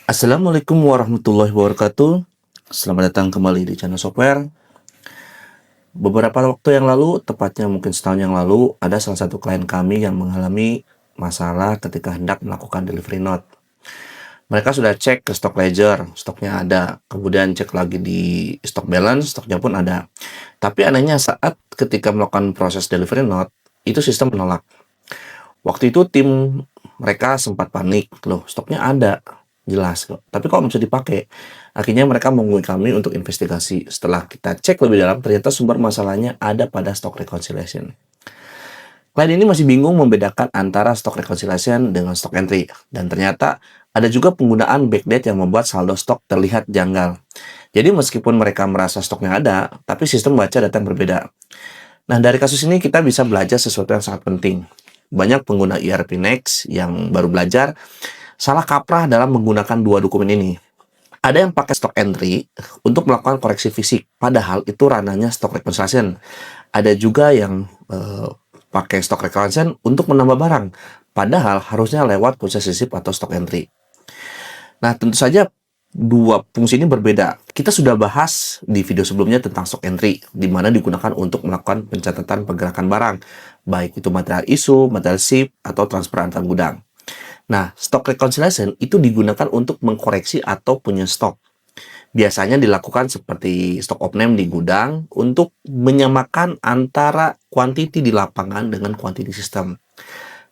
Assalamualaikum warahmatullahi wabarakatuh. Selamat datang kembali di channel software. Beberapa waktu yang lalu, tepatnya mungkin setahun yang lalu, ada salah satu klien kami yang mengalami masalah ketika hendak melakukan delivery note. Mereka sudah cek ke stock ledger, stoknya ada. Kemudian cek lagi di stock balance, stoknya pun ada. Tapi anehnya saat ketika melakukan proses delivery note, itu sistem menolak. Waktu itu tim mereka sempat panik, loh stoknya ada, jelas kok. Tapi kok bisa dipakai? Akhirnya mereka menghubungi kami untuk investigasi. Setelah kita cek lebih dalam, ternyata sumber masalahnya ada pada stock reconciliation. Klien ini masih bingung membedakan antara stock reconciliation dengan stock entry. Dan ternyata ada juga penggunaan backdate yang membuat saldo stok terlihat janggal. Jadi meskipun mereka merasa stoknya ada, tapi sistem baca data yang berbeda. Nah, dari kasus ini kita bisa belajar sesuatu yang sangat penting. Banyak pengguna ERP Next yang baru belajar salah kaprah dalam menggunakan dua dokumen ini. Ada yang pakai stock entry untuk melakukan koreksi fisik, padahal itu ranahnya stock reconciliation. Ada juga yang pakai stock reconciliation untuk menambah barang, padahal harusnya lewat proses sisip atau stock entry. Nah, tentu saja dua fungsi ini berbeda. Kita sudah bahas di video sebelumnya tentang stock entry, di mana digunakan untuk melakukan pencatatan pergerakan barang, baik itu material isu, material ship, atau transfer antar gudang. Nah, stock reconciliation itu digunakan untuk mengkoreksi atau punya stok. Biasanya dilakukan seperti stock of name di gudang untuk menyamakan antara quantity di lapangan dengan quantity system.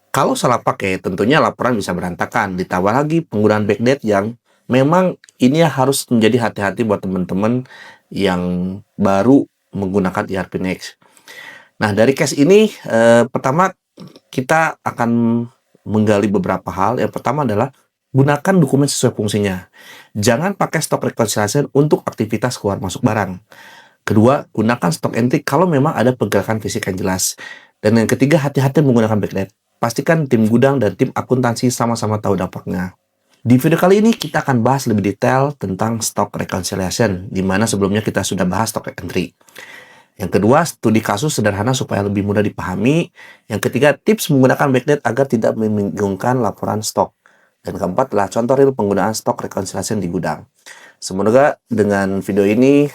Kalau salah pakai, tentunya laporan bisa berantakan. Ditambah lagi penggunaan backdate yang memang ini harus menjadi hati-hati buat teman-teman yang baru menggunakan ERP Next. Nah, dari case ini, pertama kita akan menggali beberapa hal. Yang pertama adalah gunakan dokumen sesuai fungsinya. Jangan pakai stock reconciliation untuk aktivitas keluar masuk barang. Kedua, gunakan stock entry kalau memang ada pergerakan fisik yang jelas. Dan yang ketiga, hati-hati menggunakan backdate. Pastikan tim gudang dan tim akuntansi sama-sama tahu dampaknya. Di video kali ini kita akan bahas lebih detail tentang stock reconciliation, di mana sebelumnya kita sudah bahas stock entry. Yang kedua, studi kasus sederhana supaya lebih mudah dipahami. Yang ketiga, tips menggunakan backdate agar tidak membingungkan laporan stok. Dan keempat adalah contoh real penggunaan stock reconciliation di gudang. Semoga dengan video ini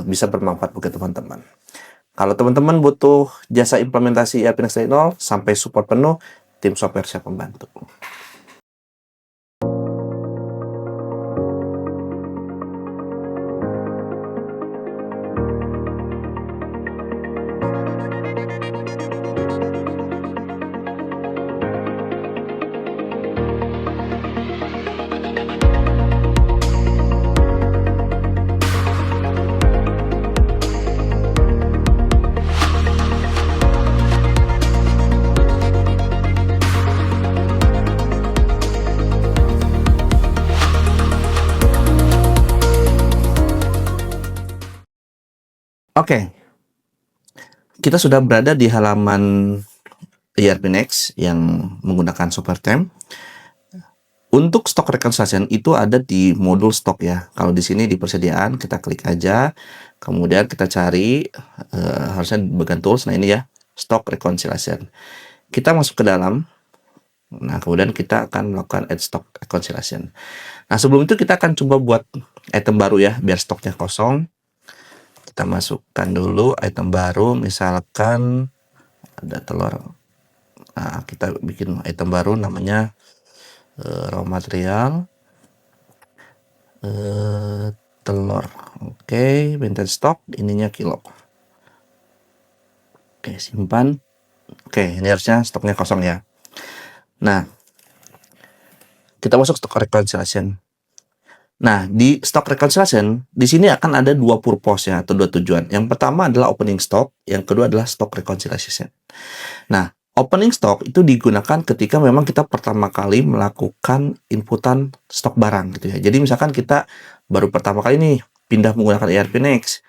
bisa bermanfaat bagi teman-teman. Kalau teman-teman butuh jasa implementasi ERP Next 3.0 sampai support penuh, tim software siap membantu. Oke, kita sudah berada di halaman ERP Next yang menggunakan software TEM. Untuk stock reconciliation itu ada di modul stok ya. Kalau di sini di persediaan kita klik aja, kemudian kita cari harusnya di bagian tools. Nah ini ya, stock reconciliation. Kita masuk ke dalam. Nah kemudian kita akan melakukan add stock reconciliation. Nah sebelum itu kita akan coba buat item baru ya, biar stoknya kosong. Kita masukkan dulu item baru, misalkan ada telur. Nah kita bikin item baru namanya raw material telur. Oke, vintage stock, ininya kilo. Oke, simpan. Oke, ini harusnya stoknya kosong ya. Nah, kita masuk stock reconciliation. Nah, di stock reconciliation di sini akan ada dua purpose ya, atau dua tujuan. Yang pertama adalah opening stock, yang kedua adalah stock reconciliation. Nah, opening stock itu digunakan ketika memang kita pertama kali melakukan inputan stok barang gitu ya. Jadi misalkan kita baru pertama kali nih pindah menggunakan ERP Next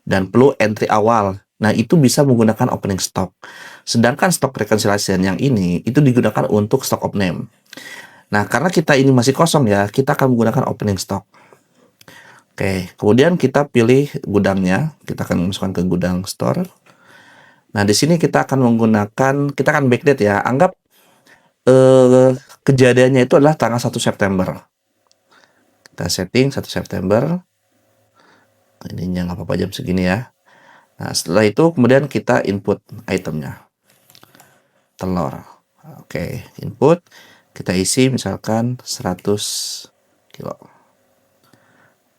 dan perlu entry awal. Nah, itu bisa menggunakan opening stock. Sedangkan stock reconciliation yang ini itu digunakan untuk stock of name. Nah, karena kita ini masih kosong ya, kita akan menggunakan opening stock. Oke, kemudian kita pilih gudangnya. Kita akan masukkan ke gudang store. Nah, di sini kita akan backdate ya. Anggap kejadiannya itu adalah tanggal 1 September. Kita setting 1 September. Ininya nggak apa-apa jam segini ya. Nah, setelah itu kemudian kita input itemnya. Telur. Oke, input. Kita isi misalkan 100 kilo.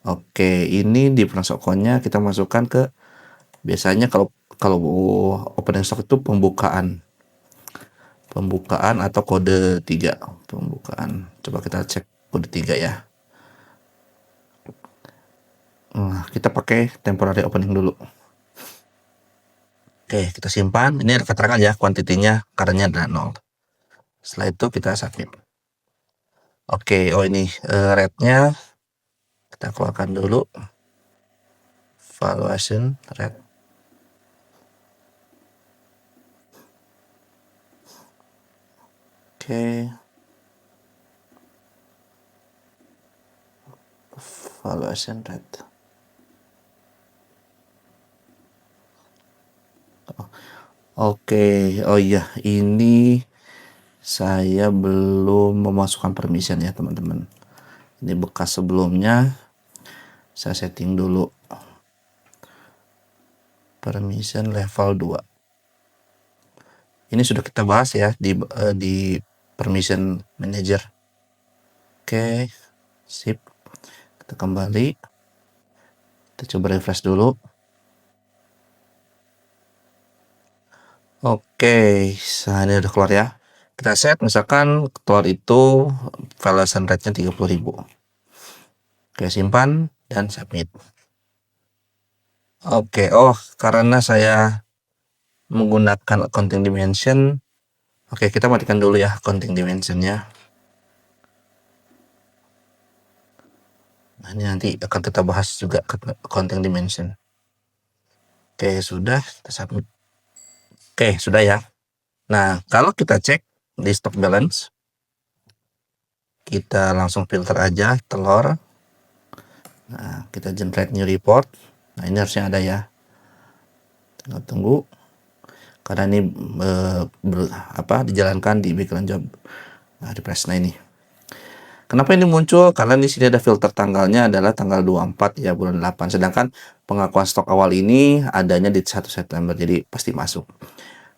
Oke, ini di Transocon-nya kita masukkan ke, biasanya kalau opening stock itu pembukaan atau kode 3 pembukaan. Coba kita cek kode 3 ya. Nah, kita pakai temporary opening dulu. Oke, kita simpan. Ini ada keterangan ya, kuantitinya karena adalah 0. Setelah itu kita submit. Oke, ini rate-nya kita keluarkan dulu. Valuation rate. Oke. Valuation rate. Oke, oh iya, ini saya belum memasukkan permission ya teman-teman. Ini bekas sebelumnya, saya setting dulu permission level 2. Ini sudah kita bahas ya di permission manager. Oke, sip. Kita kembali, kita coba refresh dulu. Oke, nah ini udah keluar ya. Kita set misalkan keluar itu valuation rate-nya 30.000. Oke, simpan dan submit. Oke, karena saya menggunakan accounting dimension. Oke, kita matikan dulu ya accounting dimensionnya. Nah, ini nanti akan kita bahas juga accounting dimension. Oke, sudah, kita submit. Oke, sudah ya. Nah, kalau kita cek di stock balance, kita langsung filter aja telur. Nah, kita generate new report. Nah, ini harusnya ada ya. Tinggal tunggu. Karena ini dijalankan di background job. Nah, refresh. Nah, ini. Kenapa ini muncul? Karena di sini ada filter tanggalnya adalah tanggal 24 ya, bulan 8. Sedangkan pengakuan stok awal ini adanya di 1 September, jadi pasti masuk.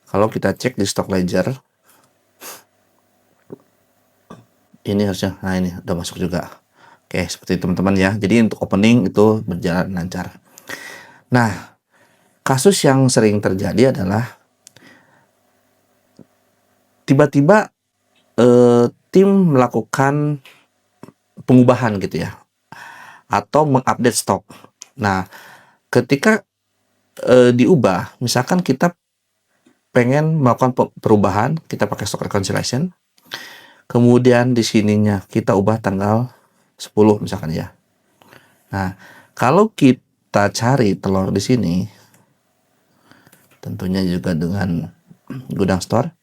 Kalau kita cek di stock ledger, ini harusnya, nah ini udah masuk juga. Oke, seperti itu teman-teman ya. Jadi untuk opening itu berjalan lancar. Nah, kasus yang sering terjadi adalah tiba-tiba tim melakukan pengubahan gitu ya, atau mengupdate stok. Nah, ketika diubah, misalkan kita pengen melakukan perubahan, kita pakai stock reconciliation, kemudian di sininya kita ubah tanggal 10 misalkan ya. Nah, kalau kita cari telur di sini, tentunya juga dengan gudang store,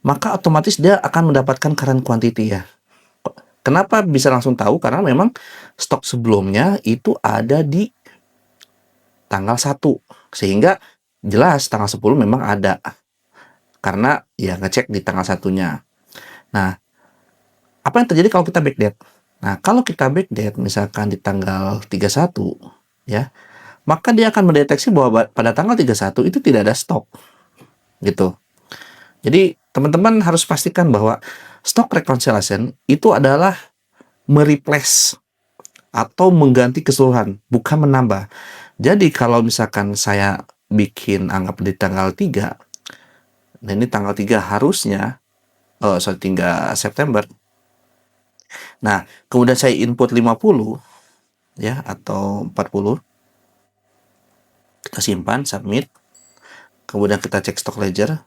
maka otomatis dia akan mendapatkan current quantity ya. Kenapa bisa langsung tahu? Karena memang stok sebelumnya itu ada di tanggal 1. Sehingga jelas tanggal 10 memang ada. Karena ya ngecek di tanggal 1-nya. Nah, apa yang terjadi kalau kita backdate? Nah, kalau kita backdate misalkan di tanggal 31 ya, maka dia akan mendeteksi bahwa pada tanggal 31 itu tidak ada stok. Gitu. Jadi, teman-teman harus pastikan bahwa stock reconciliation itu adalah mereplace atau mengganti keseluruhan, bukan menambah. Jadi kalau misalkan saya bikin anggap di tanggal 3, nah ini tanggal 3 harusnya 3 September. Nah, kemudian saya input 50 ya atau 40. Kita simpan, submit. Kemudian kita cek stock ledger.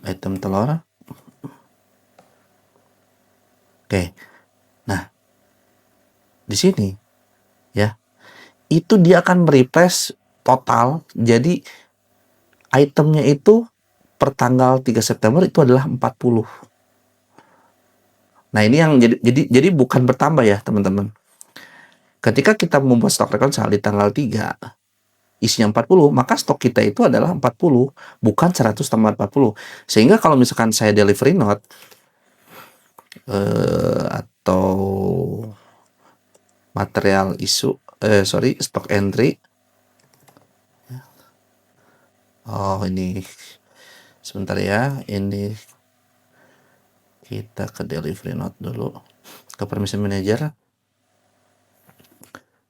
Item telur. Oke. Nah, di sini ya, itu dia akan mereplace total. Jadi itemnya itu per tanggal 3 September itu adalah 40. Nah, ini yang jadi bukan bertambah ya, teman-teman. Ketika kita membuat stock reconcile di tanggal 3, isinya 40, maka stok kita itu adalah 40, bukan 100 tambah 40. Sehingga kalau misalkan saya delivery note material isu, stock entry. Oh, ini sebentar ya, ini kita ke delivery note dulu, ke permission manager,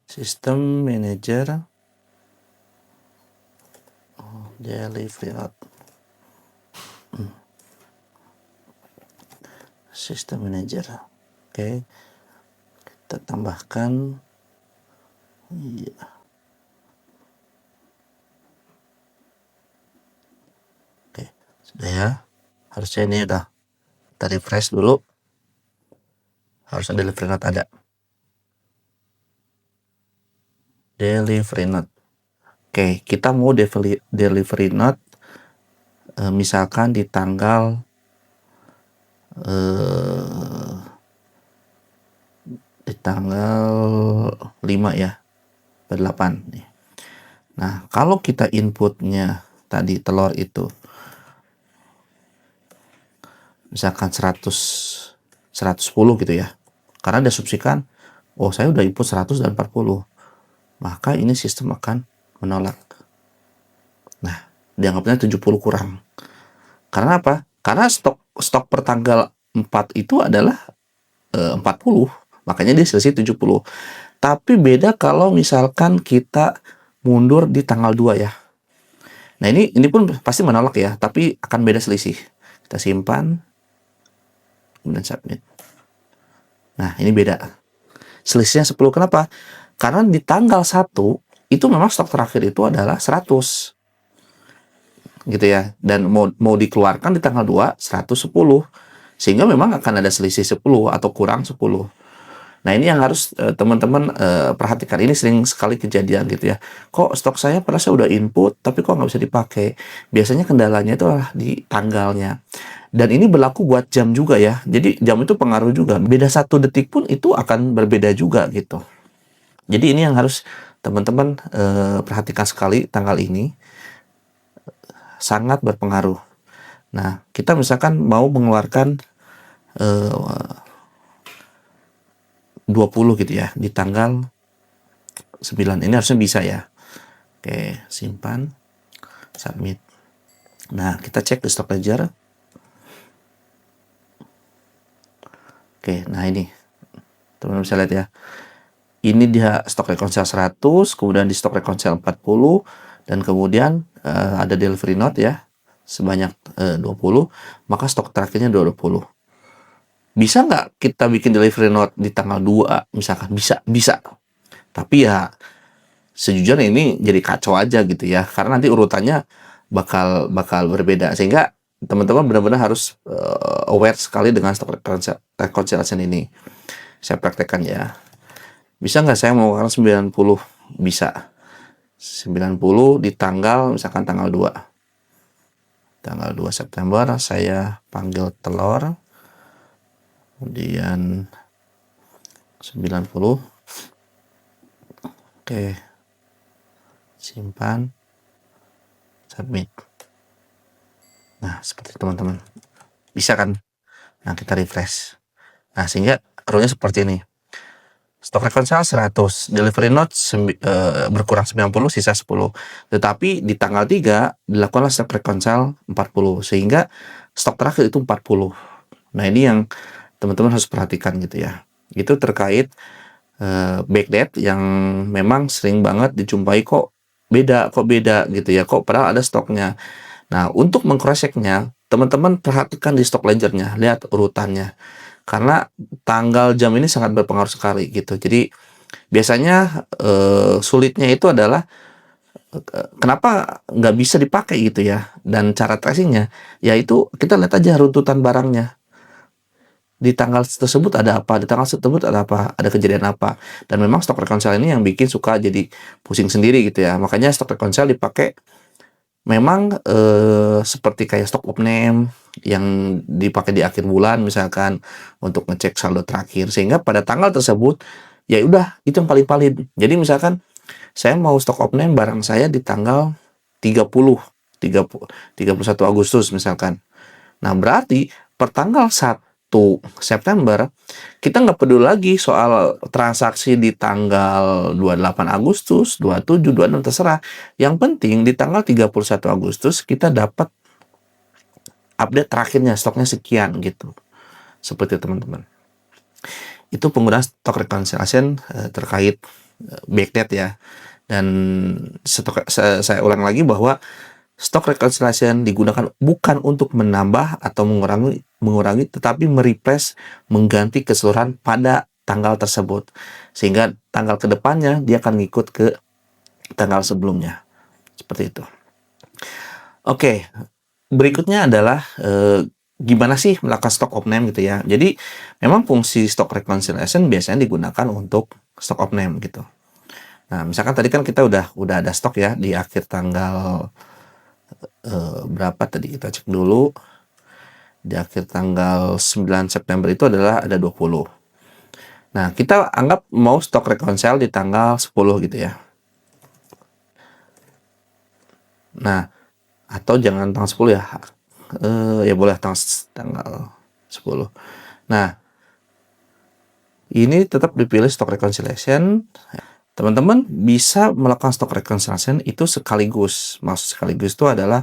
system manager, delivery note, system manager. Oke, kita tambahkan, iya. Oke, sudah ya, harusnya ini udah. Kita refresh dulu, harusnya delivery note ada. Delivery note. Oke, kita mau delivery note misalkan di tanggal di tanggal 5 ya, 8 nih. Nah, kalau kita inputnya tadi telur itu misalkan 110 gitu ya, karena diasumsikan saya udah input 100 dan 40, maka ini sistem akan menolak. Nah, dianggapnya 70 kurang. Karena apa? Karena stok per tanggal 4 itu adalah 40, makanya dia selisih 70. Tapi beda kalau misalkan kita mundur di tanggal 2 ya. Nah, ini pun pasti menolak ya, tapi akan beda selisih. Kita simpan, kemudian submit. Nah, ini beda. Selisihnya 10, kenapa? Karena di tanggal 1, itu memang stok terakhir itu adalah 100. Gitu ya. Dan mau dikeluarkan di tanggal 2, 110. Sehingga memang akan ada selisih 10 atau kurang 10. Nah, ini yang harus teman-teman perhatikan. Ini sering sekali kejadian gitu ya. Kok stok saya padahal saya udah input, tapi kok nggak bisa dipakai? Biasanya kendalanya itu adalah di tanggalnya. Dan ini berlaku buat jam juga ya. Jadi jam itu pengaruh juga. Beda 1 detik pun itu akan berbeda juga gitu. Jadi ini yang harus teman-teman perhatikan sekali, tanggal ini sangat berpengaruh. Nah, kita misalkan mau mengeluarkan 20 gitu ya, di tanggal 9. Ini harusnya bisa ya. Oke, simpan, submit. Nah, kita cek di stock ledger. Oke, nah ini. Teman-teman bisa lihat ya. Ini dia stok reconcile 100, kemudian di stok reconcile 40, dan kemudian ada delivery note ya, sebanyak 20, maka stok terakhirnya 20. Bisa nggak kita bikin delivery note di tanggal 2 misalkan? Bisa. Tapi ya sejujurnya ini jadi kacau aja gitu ya, karena nanti urutannya bakal berbeda, sehingga teman-teman benar-benar harus aware sekali dengan stock reconciliation ini. Saya praktekkan ya. Bisa nggak saya mengeluarkan 90? Bisa. 90 di tanggal misalkan tanggal 2. Tanggal 2 September saya panggil telur. Kemudian 90. Oke. Simpan. Submit. Nah, seperti teman-teman. Bisa kan? Nah, kita refresh. Nah, sehingga row-nya seperti ini. Stok reconcile 100, delivery note berkurang 90, sisa 10. Tetapi di tanggal 3 dilakukanlah stok reconcile 40, sehingga stok terakhir itu 40. Nah, ini yang teman-teman harus perhatikan gitu ya. Itu terkait backdate yang memang sering banget dijumpai, kok beda gitu ya, kok padahal ada stoknya. Nah, untuk meng-cross-check-nya, teman-teman perhatikan di stock ledger-nya, lihat urutannya. Karena tanggal jam ini sangat berpengaruh sekali gitu. Jadi biasanya sulitnya itu adalah kenapa nggak bisa dipakai gitu ya. Dan cara tracingnya, yaitu kita lihat aja runtutan barangnya. Di tanggal tersebut ada apa, di tanggal tersebut ada apa, ada kejadian apa. Dan memang stock reconcile ini yang bikin suka jadi pusing sendiri gitu ya. Makanya stock reconcile dipakai memang seperti kayak stock of name yang dipakai di akhir bulan misalkan untuk ngecek saldo terakhir, sehingga pada tanggal tersebut ya udah itu yang paling valid. Jadi misalkan saya mau stock of name barang saya di tanggal 31 Agustus misalkan. Nah, berarti per tanggal 1 September, kita nggak peduli lagi soal transaksi di tanggal 28 Agustus, 27, 26, terserah. Yang penting di tanggal 31 Agustus kita dapat update terakhirnya, stoknya sekian gitu. Seperti teman-teman. Itu penggunaan stock reconciliation terkait backdate ya. Dan saya ulang lagi bahwa stock reconciliation digunakan bukan untuk menambah atau mengurangi, tetapi mereplace, mengganti keseluruhan pada tanggal tersebut. Sehingga tanggal kedepannya dia akan ngikut ke tanggal sebelumnya. Seperti itu. Oke, berikutnya adalah gimana sih melakukan stock of name gitu ya. Jadi memang fungsi stock reconciliation biasanya digunakan untuk stock of name gitu. Nah, misalkan tadi kan kita udah ada stok ya di akhir tanggal berapa tadi, kita cek dulu. Di akhir tanggal 9 September itu adalah ada 20. Nah, kita anggap mau stok reconcile di tanggal 10 gitu ya. Nah, atau jangan tanggal 10 ya. Ya boleh tanggal 10. Nah, ini tetap dipilih stock reconciliation. Teman-teman bisa melakukan stock reconciliation itu sekaligus. Maksud sekaligus itu adalah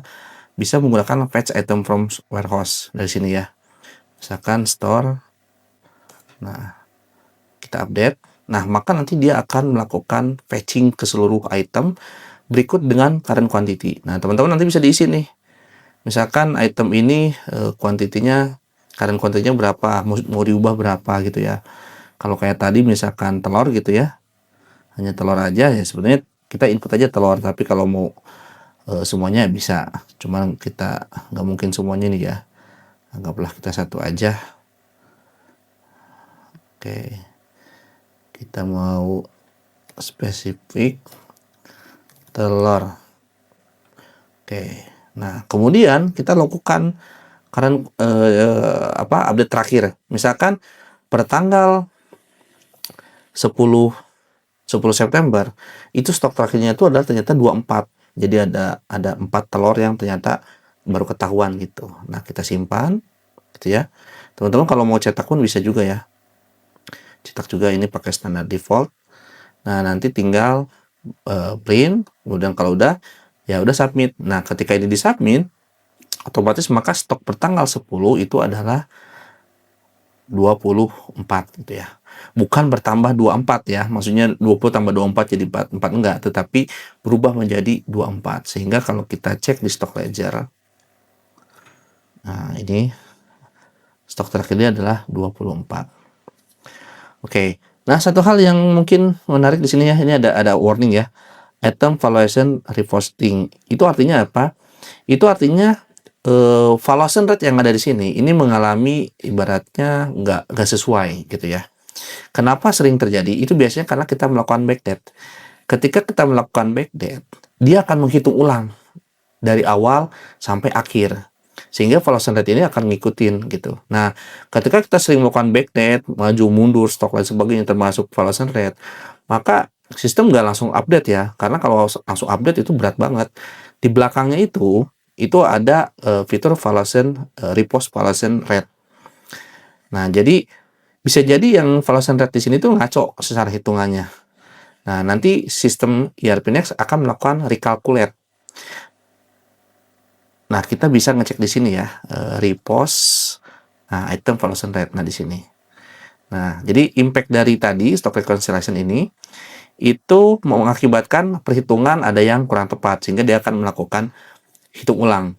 bisa menggunakan fetch item from warehouse dari sini ya. Misalkan store. Nah, kita update. Nah, maka nanti dia akan melakukan fetching ke seluruh item berikut dengan current quantity. Nah, teman-teman nanti bisa diisi nih. Misalkan item ini kuantitinya, current quantity-nya berapa, mau diubah berapa gitu ya. Kalau kayak tadi misalkan telur gitu ya, hanya telur aja ya, sebenarnya kita input aja telur, tapi kalau mau semuanya bisa, cuman kita nggak mungkin semuanya nih ya, anggaplah kita satu aja. Oke, kita mau spesifik telur. Oke, nah kemudian kita lakukan update terakhir. Misalkan pada tanggal 10 September itu stok terakhirnya itu adalah ternyata 24. Jadi ada 4 telur yang ternyata baru ketahuan gitu. Nah, kita simpan gitu ya. Teman-teman kalau mau cetak pun bisa juga ya. Cetak juga, ini pakai standar default. Nah, nanti tinggal print, kemudian kalau udah ya udah submit. Nah, ketika ini disubmit, otomatis maka stok per tanggal 10 itu adalah 24 gitu ya. Bukan bertambah 24 ya, maksudnya 20 tambah 24 jadi 4 enggak, tetapi berubah menjadi 24. Sehingga kalau kita cek di stock ledger, nah ini stok terakhirnya adalah 24. Oke. Nah, satu hal yang mungkin menarik di sini ya, ini ada warning ya. Item valuation reposting. Itu artinya apa? Itu artinya valuation rate yang ada di sini ini mengalami ibaratnya nggak sesuai gitu ya. Kenapa sering terjadi? Itu biasanya karena kita melakukan backdate. Ketika kita melakukan backdate, dia akan menghitung ulang dari awal sampai akhir. Sehingga valuation rate ini akan ngikutin gitu. Nah, ketika kita sering melakukan backdate, maju mundur, stok dan sebagainya termasuk valuation rate, maka sistem nggak langsung update ya. Karena kalau langsung update itu berat banget. Di belakangnya itu ada fitur valuation repost valuation rate. Nah, jadi bisa jadi yang valuation rate di sini tuh ngaco secara hitungannya. Nah, nanti sistem ERP Next akan melakukan recalculate. Nah, kita bisa ngecek di sini ya, repost item valuation rate. Nah, di sini. Nah, jadi impact dari tadi stock reconciliation ini itu mengakibatkan perhitungan ada yang kurang tepat sehingga dia akan melakukan hitung ulang.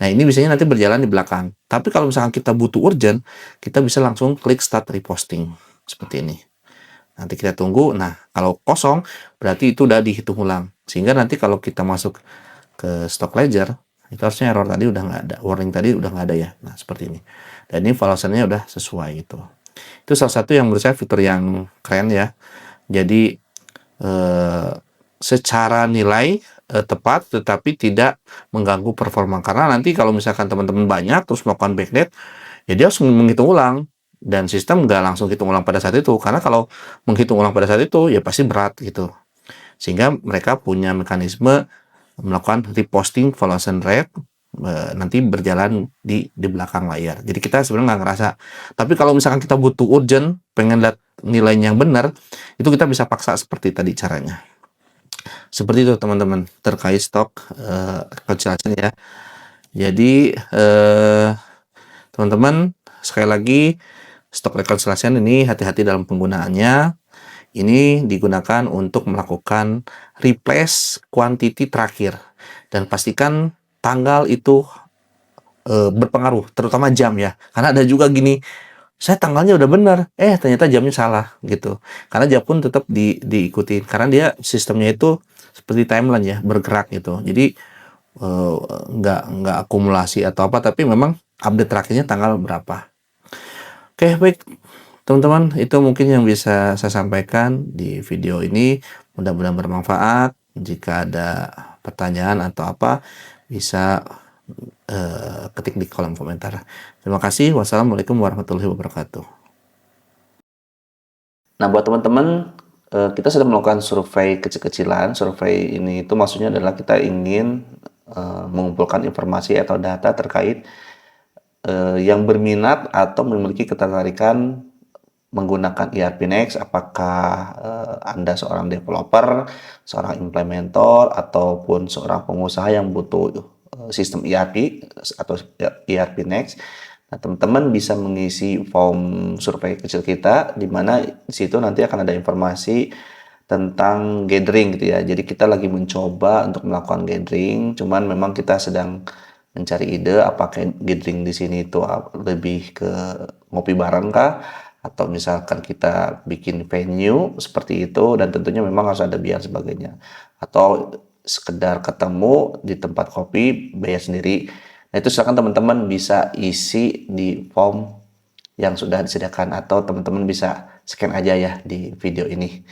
Nah, ini biasanya nanti berjalan di belakang. Tapi kalau misalkan kita butuh urgent, kita bisa langsung klik start reposting. Seperti ini. Nanti kita tunggu. Nah, kalau kosong, berarti itu udah dihitung ulang. Sehingga nanti kalau kita masuk ke stock ledger, itu harusnya error tadi udah nggak ada. Warning tadi udah nggak ada ya. Nah, seperti ini. Dan ini valuation-nya udah sesuai gitu. Itu salah satu yang menurut saya fitur yang keren ya. Jadi, secara nilai tepat tetapi tidak mengganggu performa, karena nanti kalau misalkan teman-teman banyak terus melakukan backdate ya dia harus menghitung ulang dan sistem nggak langsung hitung ulang pada saat itu, karena kalau menghitung ulang pada saat itu ya pasti berat gitu, sehingga mereka punya mekanisme melakukan reposting valuation rate nanti berjalan di belakang layar. Jadi kita sebenarnya nggak ngerasa. Tapi kalau misalkan kita butuh urgent, pengen lihat nilainya yang benar, itu kita bisa paksa seperti tadi caranya. Seperti itu teman-teman, terkait stok reconciliation ya. Jadi teman-teman, sekali lagi stok reconciliation ini hati-hati dalam penggunaannya. Ini digunakan untuk melakukan replace quantity terakhir, dan pastikan tanggal itu berpengaruh, terutama jam ya. Karena ada juga gini, saya tanggalnya udah benar, ternyata jamnya salah gitu. Karena jam pun tetap diikuti, karena dia sistemnya itu seperti timeline ya, bergerak gitu. Jadi nggak akumulasi atau apa, tapi memang update terakhirnya tanggal berapa. Oke, baik teman-teman, itu mungkin yang bisa saya sampaikan di video ini. Mudah-mudahan bermanfaat. Jika ada pertanyaan atau apa, bisa ketik di kolom komentar. Terima kasih. Wassalamualaikum warahmatullahi wabarakatuh. Nah, buat teman-teman, kita sudah melakukan survei kecil-kecilan. Survei ini itu maksudnya adalah kita ingin mengumpulkan informasi atau data terkait yang berminat atau memiliki ketertarikan menggunakan ERP Next. Apakah Anda seorang developer, seorang implementer, ataupun seorang pengusaha yang butuh sistem ERP atau ERP Next. Nah, teman-teman bisa mengisi form survei kecil kita, di mana di situ nanti akan ada informasi tentang gathering gitu ya. Jadi kita lagi mencoba untuk melakukan gathering, cuman memang kita sedang mencari ide apakah gathering di sini itu lebih ke ngopi bareng kah, atau misalkan kita bikin venue seperti itu, dan tentunya memang harus ada biaya sebagainya, atau sekedar ketemu di tempat kopi bayar sendiri. Nah, itu silakan teman-teman bisa isi di form yang sudah disediakan, atau teman-teman bisa scan aja ya di video ini.